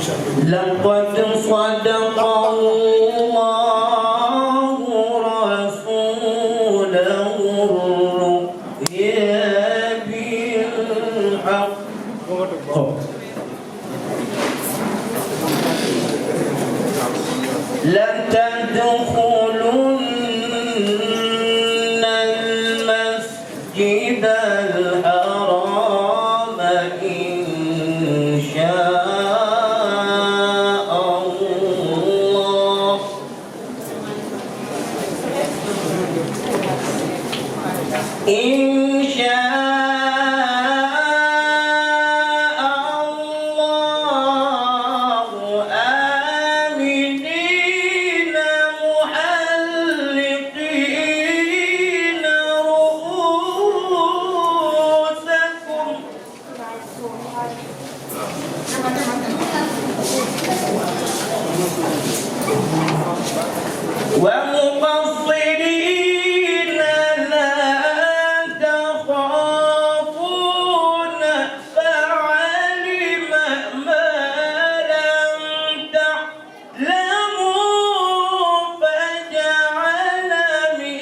لقد صدق الله رسوله الرؤيا بالحق لتدخلن المسجد الحرام إن شاء الله إن شاء الله آمنين محلقين رؤوسكم ومقصرين لا تخافون فعلم ما لم تعلموا فجعل من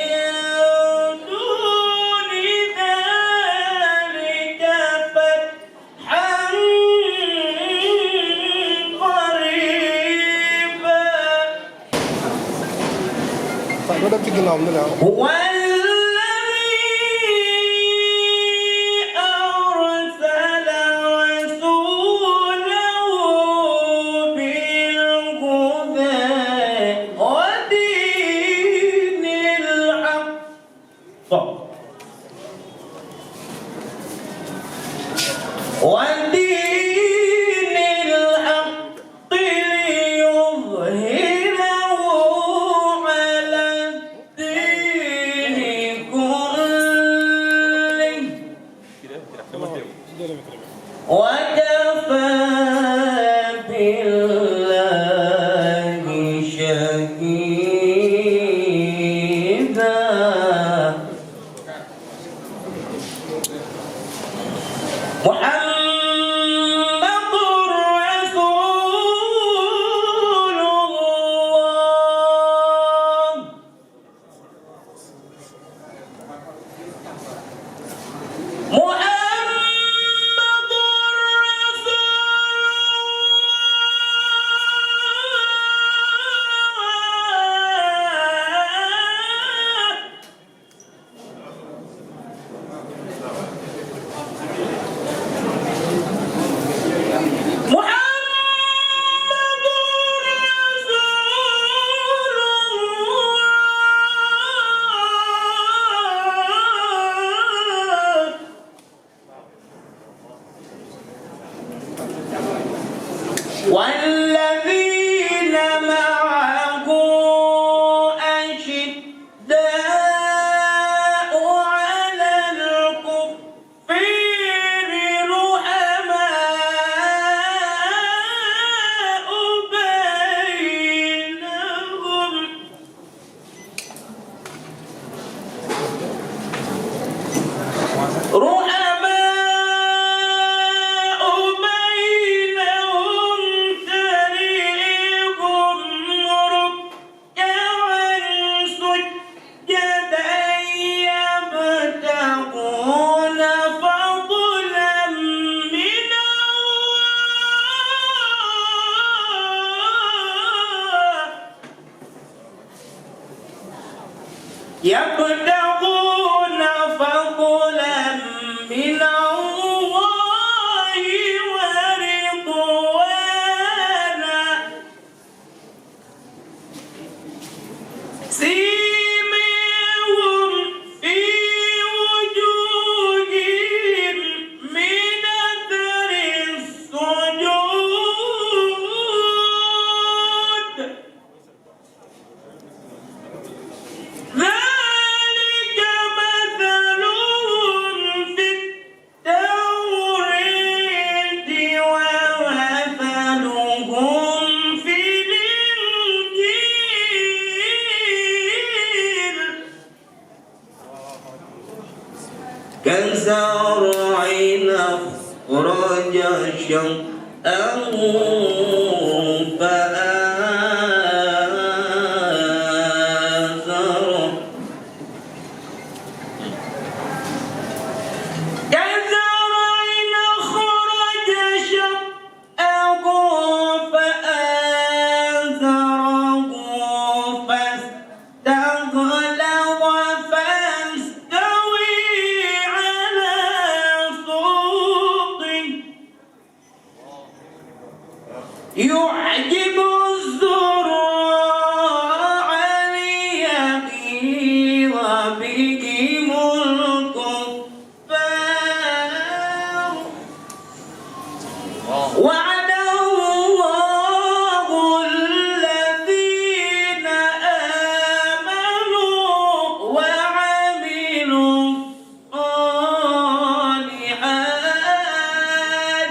دون ذلك فتحا قريبا هو الذي أرسل رسوله بالهدى ودين الحق ليظهره على الدين كله وكفى بالله شهيدا محمد رسول الله محمد والذين معه أشداء على الكفار رحماء بينهم تريهم ركعا سجدا يبتغون فضلا من الله يبتغون فضلا من الله ورضوانا سيماهم في وجوههم من أثر السجود ذلك مثلهم في التوراة ومثلهم في الإنجيل كزرع أخرج شطأه أو فآزره كزرع أخرج شطأه فآزره فاستغلظ فاستوى على سوقه يعجب الزراع ليغيظ بهم الكفار وعد الله الذين آمنوا وعملوا الصالحات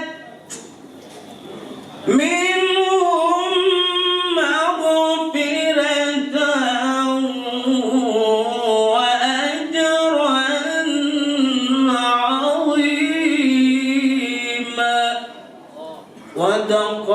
منهم مغفرة وأجرا عظيما. صدق